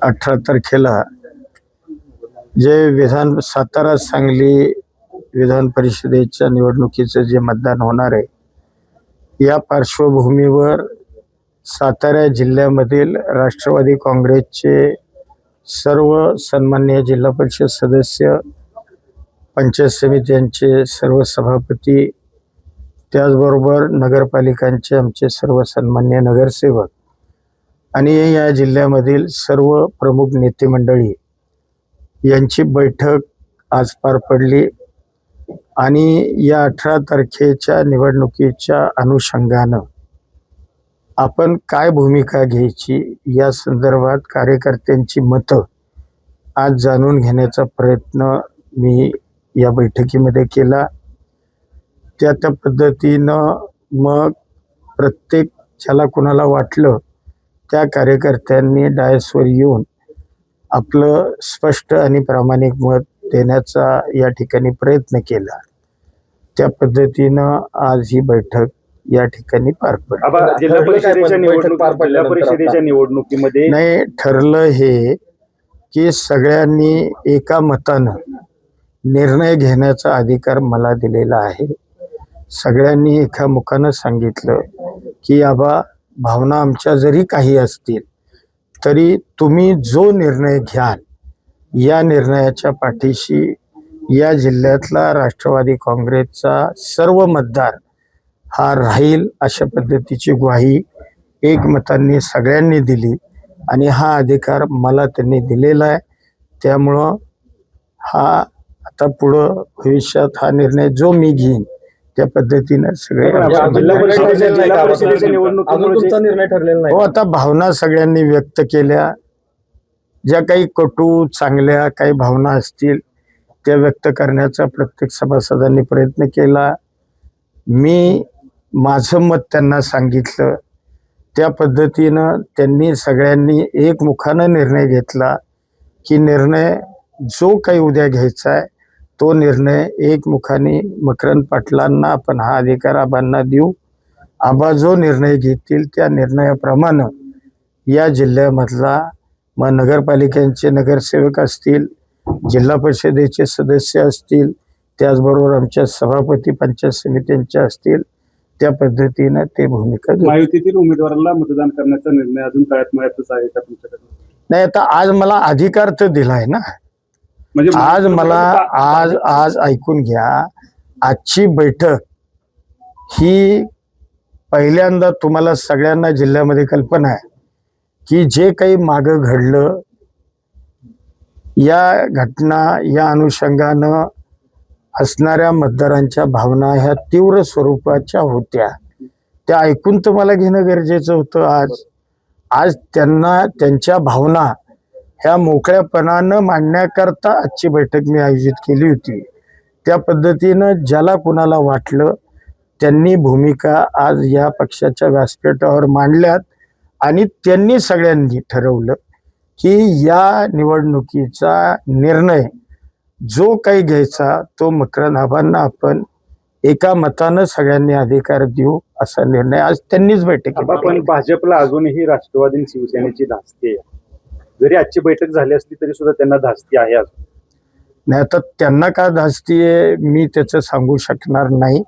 18 तारखेला जे सातारा सांगली विधान परिषदेच्या निवडणुकीचं जे मतदान होणार आहे, या पार्श्वभूमीवर सातारा जिल्ह्यामधील राष्ट्रवादी काँग्रेसचे सर्व सन्माननीय जिल्हा परिषद सदस्य, पंचायत समित्यांचे सर्व सभापती, त्याचबरोबर नगरपालिकांचे आमचे सर्व सन्माननीय नगरसेवक आणि या जिल्ह्यामधील सर्व प्रमुख नेते मंडळी यांची बैठक आज पार पडली आणि या 18 तारखेच्या निवडणुकीच्या अनुषंगानं आपण काय भूमिका घ्यायची या संदर्भात कार्यकर्त्यांची मतं आज जाणून घेण्याचा प्रयत्न मी या बैठकीमध्ये केला। त्या पद्धतीनं मग प्रत्येक ज्याला कोणाला वाटलं त्या कार्यकर्त्यांनी डायसवर येऊन आपलं स्पष्ट आणि प्रामाणिक मत देण्याचा या ठिकाणी प्रयत्न केला। त्या पद्धतीनं आज ही बैठक या ठिकाणी पार पडली। जिल्हा परिषदेच्या निवडणुकीमध्ये नाही ठरलं हे की सगळ्यांनी एका मतानं निर्णय घेण्याचा अधिकार मला दिलेला आहे। सगळ्यांनी एकामुखानं सांगितलं की आबा भावना आमच्या जरी काही असतील तरी तुम्ही जो निर्णय घ्याल या निर्णयाच्या पाठीशी या जिल्ह्यातला राष्ट्रवादी काँग्रेसचा सर्व मतदार हा राहील, अशा पद्धतीची ग्वाही एकमतांनी सगळ्यांनी दिली आणि हा अधिकार मला त्यांनी दिलेला आहे। त्यामुळं हा आता पुढं भविष्यात हा निर्णय जो मी घेईन त्या पद्धतीने सगळे निर्णय ठरलेला नाही। हो, आता भावना सगळ्यांनी व्यक्त केल्या, ज्या काही कटू चांगल्या काही भावना असतील त्या व्यक्त करण्याचा प्रत्येक सभासदांनी प्रयत्न केला। मी माझं मत त्यांना सांगितलं, त्या पद्धतीनं त्यांनी सगळ्यांनी एकमुखानं निर्णय घेतला की निर्णय जो काही उद्या घ्यायचा आहे तो निर्णय एकमुखाने मकरंद पाटलांना आपण हा अधिकार आबांना देऊ। आबा जो निर्णय घेतील त्या निर्णयाप्रमाणे या जिल्ह्यामधला मग नगरपालिकांचे नगरसेवक असतील, जिल्हा परिषदेचे सदस्य असतील, त्याचबरोबर आमच्या सभापती पंचायत समित्यांच्या असतील, त्या पद्धतीनं ते भूमिका घेतील। महायुतीतील उमेदवाराला मतदान करण्याचा निर्णय अजून तळ्यात आहे का तुमच्याकडे? नाही, आता आज मला अधिकार तर दिलाय ना, म्हणजे आज मला आज ऐकून घ्या, आजची बैठक ही पहिल्यांदा तुम्हाला सगळ्यांना जिल्ह्यामध्ये कल्पना आहे की जे काही मागं घडलं या घटना या अनुषंगानं असणाऱ्या मतदारांच्या भावना ह्या तीव्र स्वरूपाच्या होत्या, त्या ऐकून तुम्हाला घेणं गरजेचं होतं। आज त्यांना त्यांच्या भावना ह्या मोकळ्यापणानं मांडण्याकरता आजची बैठक मी आयोजित केली होती। त्या पद्धतीनं ज्याला कुणाला वाटलं त्यांनी भूमिका आज या पक्षाच्या व्यासपीठावर मांडल्यात आणि त्यांनी सगळ्यांनी ठरवलं की या निवडणुकीचा निर्णय जो काही घ्यायचा तो मकरंद आबांना आपण एका मतानं सगळ्यांनी अधिकार देऊ, असा निर्णय आज त्यांनीच बैठकीत घेतला। पण भाजपला अजूनही राष्ट्रवादी आणि शिवसेनेची धास्ती आहे, जरी आजची बैठक झाली असली तरी सुद्धा त्यांना धास्ती आहे अजून। नाही, आता त्यांना का धास्ती आहे मी त्याचं सांगू शकणार नाही।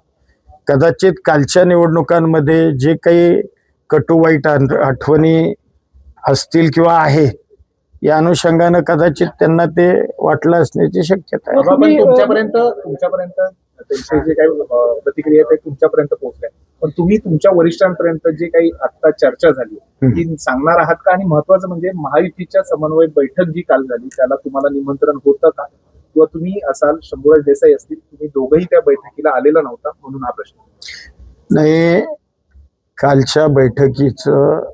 कदाचित कालच्या निवडणुकांमध्ये जे काही कटू वाईट आठवणी असतील किंवा आहे या अनुषंगानं कदाचित त्यांना ते वाटलं असण्याची शक्यता आहे। तुमच्यापर्यंत त्यांचे जे काही प्रतिक्रिया आहेत तुमच्यापर्यंत पोहोचल्या, पण तुम्ही तुमच्या वरिष्ठांपर्यंत जे काही आता चर्चा झाली ती सांगणार आहात का? आणि महत्वाचं म्हणजे महायुतीच्या समन्वय बैठक जी काल झाली त्याला तुम्हाला निमंत्रण होतं का, किंवा तुम्ही असाल शंभूराज देसाई असतील, तुम्ही दोघंही त्या बैठकीला आलेला नव्हता म्हणून हा प्रश्न? नाही, कालच्या बैठकीचं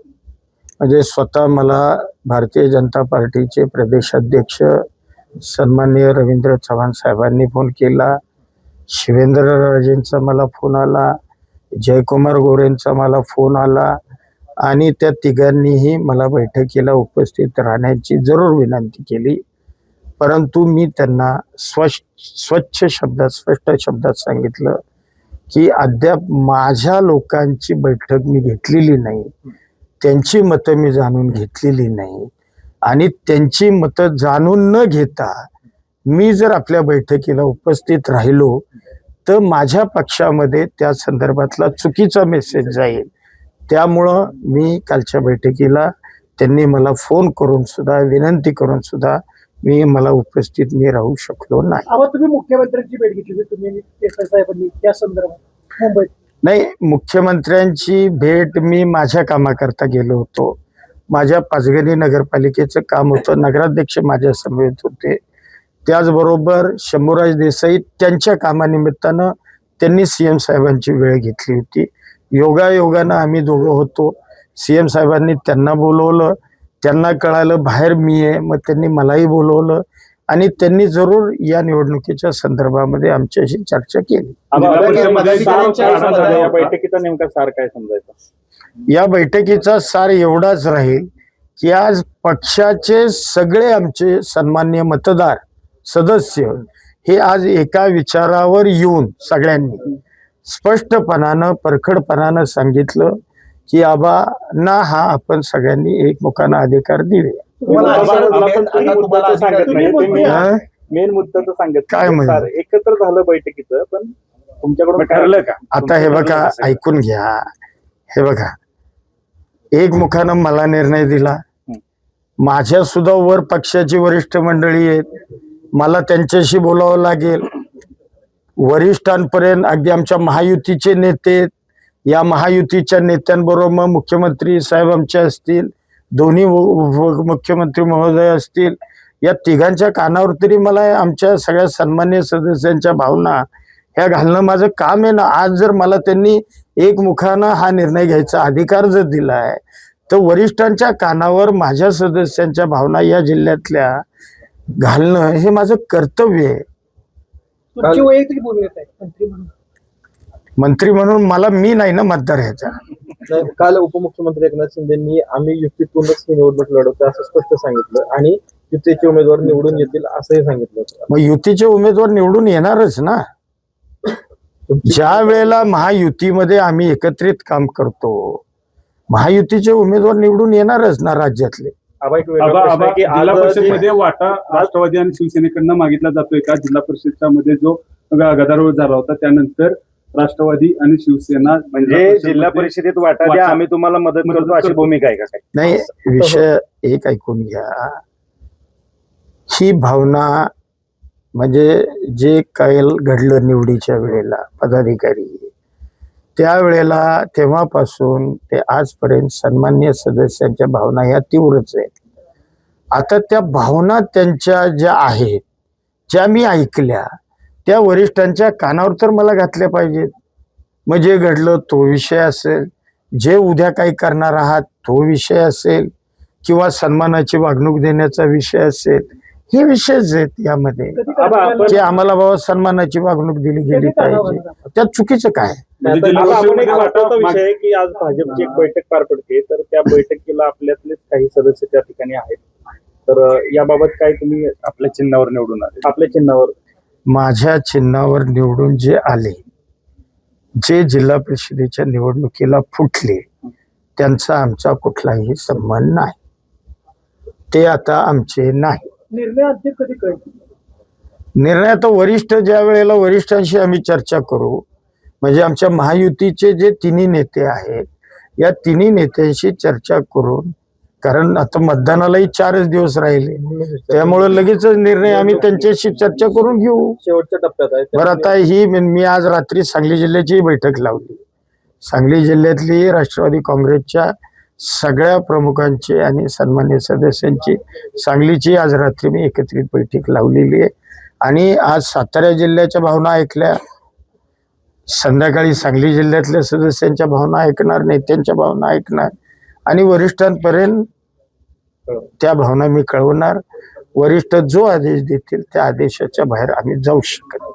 म्हणजे स्वतः मला भारतीय जनता पार्टीचे प्रदेशाध्यक्ष सन्माननीय रवींद्र चव्हाण साहेबांनी फोन केला, शिवेंद्रराजेंचा मला फोन आला, जयकुमार गोरेंचा मला फोन आला आणि त्या तिघांनीही मला बैठकीला उपस्थित राहण्याची जरूर विनंती केली। परंतु मी त्यांना स्पष्ट शब्दात सांगितलं की अद्याप माझ्या लोकांची बैठक मी घेतलेली नाही, त्यांची मतं मी जाणून घेतलेली नाही। आणि त्यांची मतं जाणून न घेता मी जर आपल्या बैठकीला उपस्थित राहिलो तर माझ्या पक्षामध्ये त्या संदर्भातला चुकीचा मेसेज जाईल. त्यामुळं मी कालच्या बैठकीला त्यांनी मला फोन करून सुद्धा विनंती करून सुद्धा मला उपस्थित राहू शकलो नाही. अहो, तुम्ही मुख्यमंत्र्यांची भेट घेतली होती, तुम्ही देसाई साहेबांनी त्या संदर्भात मुंबईत. नाही, मुख्यमंत्र्यांची भेट मी माझ्या कामाकरता गेलो होतो. माझ्या पाचगणी नगरपालिकेचं काम होतं, नगराध्यक्ष माझ्या समवेत होते. त्याचबरोबर शंभूराज देसाई त्यांच्या कामानिमित्तानं त्यांनी सीएम साहेबांची वेळ घेतली होती. योगायोगानं आम्ही दोघं होतो. सीएम साहेबांनी त्यांना बोलवलं, त्यांना कळालं बाहेर मी आहे, मग त्यांनी मलाही बोलवलं आणि त्यांनी जरूर या निवडणुकीच्या संदर्भामध्ये आमच्याशी चर्चा केली. या बैठकीचा नेमका सार काय समजायचा? या बैठकीचा सार एवढाच राहील की आज पक्षाचे सगळे आमचे सन्मान्य मतदार सदस्य हे आज एका विचारावर येऊन सगळ्यांनी स्पष्टपणानं परखडपणानं सांगितलं की आबांना हा आपण सगळ्यांनी एकमेकांना अधिकार दिले. मेन मुद्द्याचं सांगत काय म्हणजे? एकत्र झालं बैठकीचं, पण तुमच्याकडून ठरलं का? आता हे बघा, ऐकून घ्या. हे बघा, एकमुखानं मला निर्णय दिला. माझ्या सुद्धा वर पक्षाची वरिष्ठ मंडळी आहेत, मला त्यांच्याशी बोलावं लागेल. वरिष्ठांपर्यंत अगदी आमच्या महायुतीचे नेते, या महायुतीच्या नेत्यांबरोबर मग मुख्यमंत्री साहेब आमचे असतील, दोन्ही मुख्यमंत्री महोदय असतील, या तिघांच्या कानावर तरी मला आमच्या सगळ्या सन्मान्य सदस्यांच्या भावना ह्या घालणं माझं काम आहे ना. आज जर मला त्यांनी एकमुखानं हा निर्णय घ्यायचा अधिकार जर दिला आहे तर वरिष्ठांच्या कानावर माझ्या सदस्यांच्या भावना या जिल्ह्यातल्या घालणं हे माझं कर्तव्य आहे. तुमची वैयक्तिक भूमिका आहे मंत्री म्हणून. मंत्री म्हणून मला मी नाही ना मतदार ह्याचा. काल उपमुख्यमंत्री एकनाथ शिंदेंनी आम्ही युतीतूनच ही निवडणूक लढवतो असं स्पष्ट सांगितलं आणि युतीचे उमेदवार निवडून येतील असंही सांगितलं होतं. मग युतीचे उमेदवार निवडून येणारच ना. ज्या वेळेला महायुतीमध्ये आम्ही एकत्रित काम करतो, महायुतीचे उमेदवार निवडून येणारच ना राज्यातले. जिल्हा परिषदमध्ये वाटा राष्ट्रवादी आणि शिवसेनेकडनं मागितला जातोय का? जिल्हा परिषदच्या मध्ये जो गदारोळ झाला होता त्यानंतर राष्ट्रवादी आणि शिवसेना म्हणजे जिल्हा परिषदेत वाटा द्या, आम्ही तुम्हाला मदत करतो अशी भूमिका आहे का काय? नाही, विषय एक ऐकून घ्या. ही भावना म्हणजे जे काही घडलं निवडीच्या वेळेला पदाधिकारी त्यावेळेला तेव्हापासून ते आजपर्यंत सन्मान्य सदस्यांच्या भावना ह्या तीव्रच आहेत. आता त्या भावना त्यांच्या ज्या आहेत, ज्या मी ऐकल्या, त्या वरिष्ठांच्या कानावर तर मला घातल्या पाहिजेत. मग जे घडलं तो विषय असेल, जे उद्या काही करणार आहात तो विषय असेल, किंवा सन्मानाची वागणूक देण्याचा विषय असेल, हे विषयच आहेत यामध्ये की आम्हाला बाबा सन्मानाची वागणूक दिली गेली पाहिजे. त्यात चुकीचं काय? विषय की आज भाजपची एक बैठक पार पडते, तर त्या बैठकीला आपल्यातलेच काही सदस्य त्या ठिकाणी आहेत. तर याबाबत काय तुम्ही आपल्या चिन्हावर निवडून आले? आपल्या चिन्हावर, माझ्या चिन्हावर निवडून जे आले, जे जिल्हा परिषदेच्या निवडणुकीला फुटले, त्यांचा आमचा कुठलाही संबंध नाही. ते आता आमचे नाही. निर्णय अंतिम कधी कळेल? निर्णय आता वरिष्ठ ज्या वेळेला वरिष्ठांशी आम्ही चर्चा करू, म्हणजे आमच्या महायुतीचे जे तिन्ही नेते आहेत, या तिन्ही नेत्यांशी चर्चा करून, कारण आता मतदानालाही 4च दिवस राहिले, त्यामुळे लगेच निर्णय आम्ही त्यांच्याशी चर्चा करून घेऊ. शेवटच्या टप्प्यात आहे. बरं, आता मी आज रात्री सांगली जिल्ह्याची बैठक लावली. सांगली जिल्ह्यातली राष्ट्रवादी काँग्रेसच्या सगळ्या प्रमुखांची आणि सन्मान्य सदस्यांची सांगलीची आज रात्री मी एकत्रित बैठक लावलेली आहे. आणि आज सातारा जिल्ह्याच्या भावना ऐकल्या, संध्याकाळी सांगली जिल्ह्यातल्या सदस्यांच्या भावना ऐकणार, नेत्यांच्या भावना ऐकणार आणि वरिष्ठांपर्यंत त्या भावना मी कळवणार. वरिष्ठ जो आदेश देतील त्या आदेशाच्या बाहेर आम्ही जाऊ शकत.